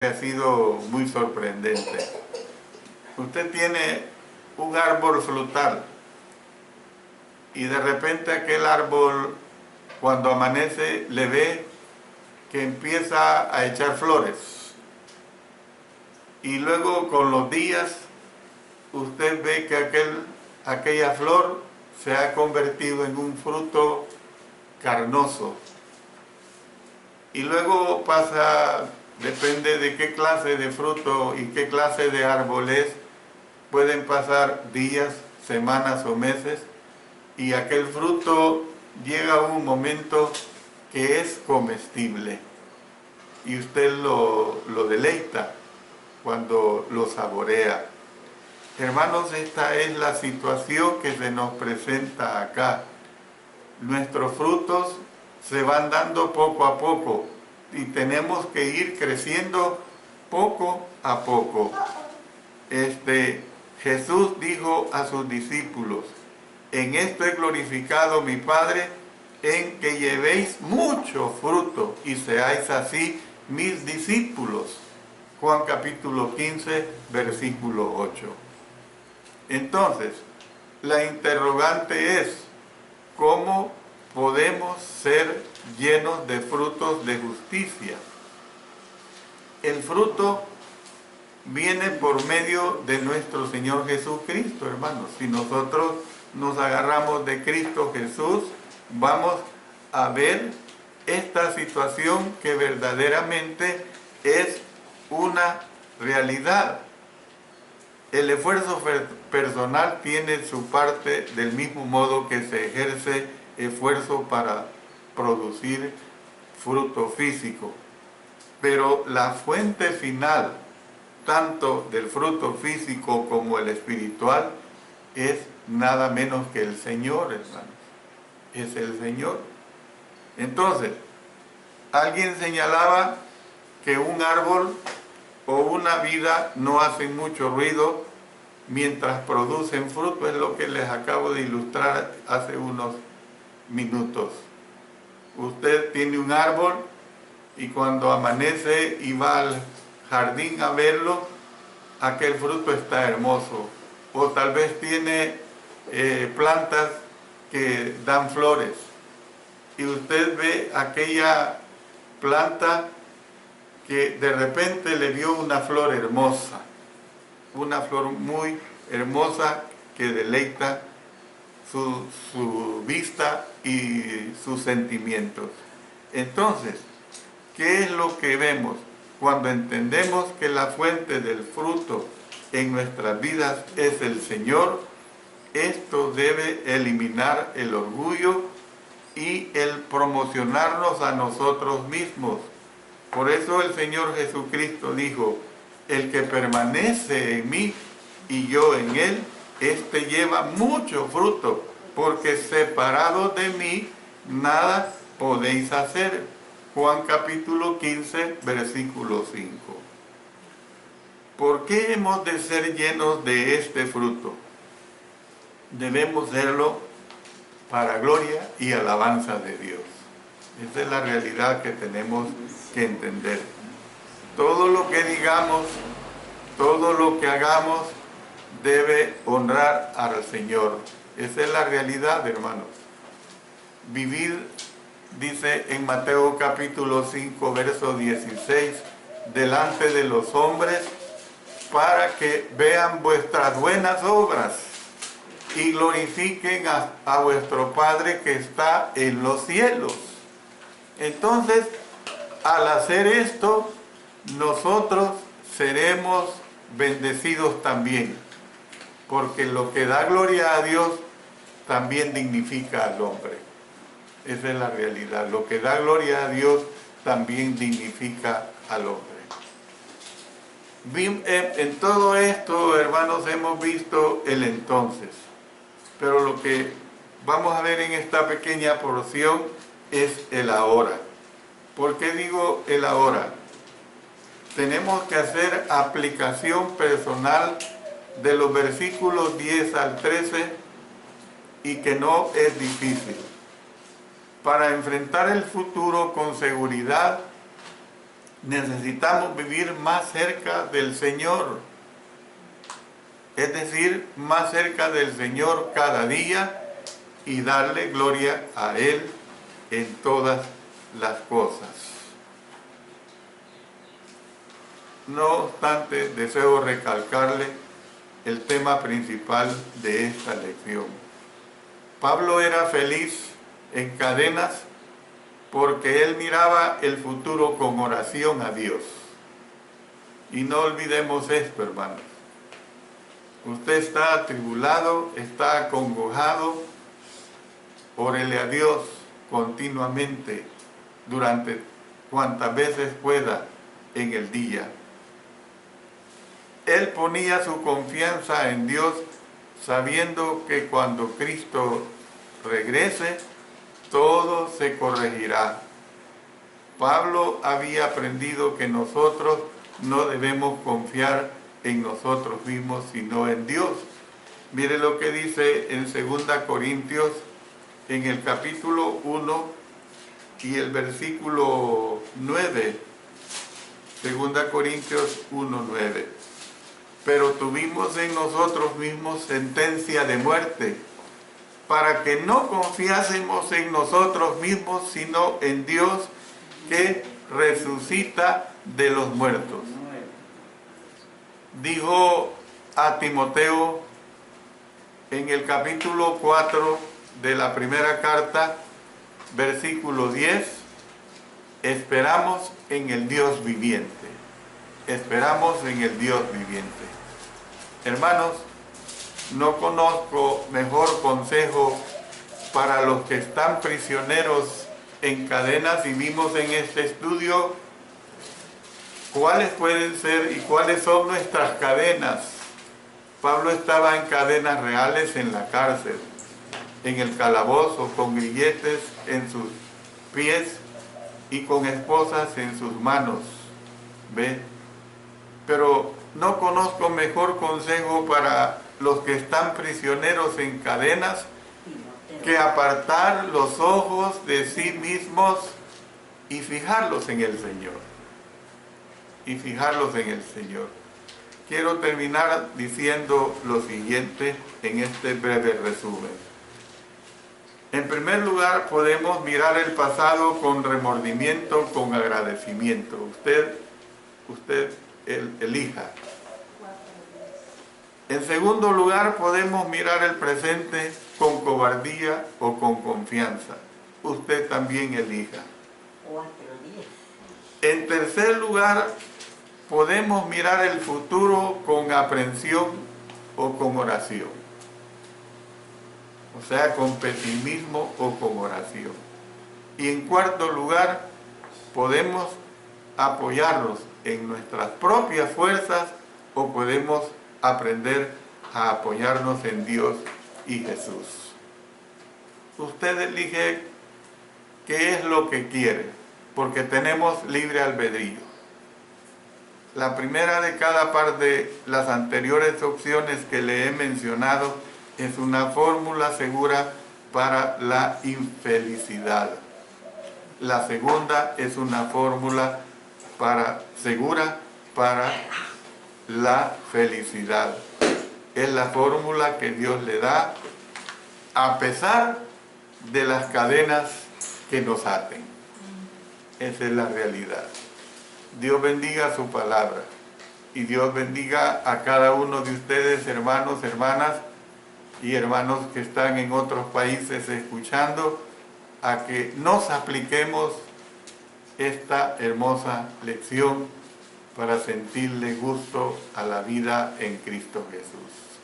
ha sido muy sorprendente. Usted tiene un árbol frutal y de repente aquel árbol, cuando amanece, le ve que empieza a echar flores. Y luego con los días usted ve que aquella flor se ha convertido en un fruto carnoso. Y luego pasa, depende de qué clase de fruto y qué clase de árbol es, pueden pasar días, semanas o meses, y aquel fruto llega a un momento que es comestible. Y usted lo deleita cuando lo saborea. Hermanos, esta es la situación que se nos presenta acá. Nuestros frutos se van dando poco a poco y tenemos que ir creciendo poco a poco. Jesús dijo a sus discípulos: en esto he glorificado mi Padre, en que llevéis mucho fruto y seáis así mis discípulos. Juan capítulo 15, versículo 8. Entonces, la interrogante es: ¿cómo podemos ser llenos de frutos de justicia? El fruto viene por medio de nuestro Señor Jesucristo, hermanos. Si nosotros nos agarramos de Cristo Jesús, vamos a ver esta situación que verdaderamente es una realidad. El esfuerzo personal tiene su parte del mismo modo que se ejerce esfuerzo para producir fruto físico. Pero la fuente final, tanto del fruto físico como el espiritual, es nada menos que el Señor, hermanos. Es el Señor. Entonces, alguien señalaba que un árbol o una vida no hacen mucho ruido mientras producen fruto. Es lo que les acabo de ilustrar hace unos minutos. Usted tiene un árbol y cuando amanece y va al jardín a verlo, aquel fruto está hermoso. O tal vez tiene plantas que dan flores y usted ve aquella planta que de repente le dio una flor hermosa, una flor muy hermosa que deleita su vista y sus sentimientos. Entonces, ¿qué es lo que vemos cuando entendemos que la fuente del fruto en nuestras vidas es el Señor? Esto debe eliminar el orgullo y el promocionarnos a nosotros mismos. Por eso el Señor Jesucristo dijo: el que permanece en mí y yo en él, este lleva mucho fruto, porque separados de mí nada podéis hacer. Juan capítulo 15, versículo 5. ¿Por qué hemos de ser llenos de este fruto? Debemos serlo para gloria y alabanza de Dios. Esa es la realidad que tenemos que entender. Todo lo que digamos, todo lo que hagamos, debe honrar al Señor. Esa es la realidad, hermanos. Vivir, dice en Mateo capítulo 5, verso 16, delante de los hombres, para que vean vuestras buenas obras y glorifiquen a vuestro Padre que está en los cielos. Entonces, al hacer esto, nosotros seremos bendecidos también, porque lo que da gloria a Dios también dignifica al hombre. Esa es la realidad. Lo que da gloria a Dios también dignifica al hombre. En todo esto, hermanos, hemos visto el entonces, pero lo que vamos a ver en esta pequeña porción es el ahora. ¿Por qué digo el ahora? Tenemos que hacer aplicación personal de los versículos 10 al 13 y que no es difícil. Para enfrentar el futuro con seguridad necesitamos vivir más cerca del Señor. Es decir, más cerca del Señor cada día y darle gloria a Él en todas las cosas. No obstante, deseo recalcarle el tema principal de esta lección. Pablo era feliz en cadenas porque él miraba el futuro con oración a Dios. Y no olvidemos esto, hermanos. Usted está atribulado, está acongojado, órele a Dios continuamente durante cuantas veces pueda en el día. Él ponía su confianza en Dios sabiendo que cuando Cristo regrese, todo se corregirá. Pablo había aprendido que nosotros no debemos confiar en nosotros mismos, sino en Dios. Mire lo que dice en 2 Corintios, en el capítulo 1 y el versículo 9. 2 Corintios 1:9. Pero tuvimos en nosotros mismos sentencia de muerte, para que no confiásemos en nosotros mismos, sino en Dios que resucita de los muertos. Dijo a Timoteo en el capítulo 4 de la primera carta, versículo 10, esperamos en el Dios viviente. Esperamos en el Dios viviente. Hermanos, no conozco mejor consejo para los que están prisioneros en cadenas, y vimos en este estudio cuáles pueden ser y cuáles son nuestras cadenas. Pablo estaba en cadenas reales en la cárcel, en el calabozo, con grilletes en sus pies y con esposas en sus manos. ¿Ve? Pero no conozco mejor consejo para los que están prisioneros en cadenas que apartar los ojos de sí mismos y fijarlos en el Señor. Y fijarlos en el Señor. Quiero terminar diciendo lo siguiente en este breve resumen. En primer lugar, podemos mirar el pasado con remordimiento, con agradecimiento. Usted elija. En segundo lugar, podemos mirar el presente con cobardía o con confianza. Usted también elija. En tercer lugar, podemos mirar el futuro con aprensión o con oración. O sea, con pesimismo o con oración. Y en cuarto lugar, podemos apoyarnos en nuestras propias fuerzas o podemos aprender a apoyarnos en Dios y Jesús. Usted elige qué es lo que quiere, porque tenemos libre albedrío. La primera de cada par de las anteriores opciones que le he mencionado es una fórmula segura para la infelicidad. La segunda es una fórmula segura para la felicidad. Es la fórmula que Dios le da a pesar de las cadenas que nos aten. Esa es la realidad. Dios bendiga su palabra y Dios bendiga a cada uno de ustedes, hermanos, hermanas y hermanos que están en otros países escuchando, a que nos apliquemos esta hermosa lección para sentirle gusto a la vida en Cristo Jesús.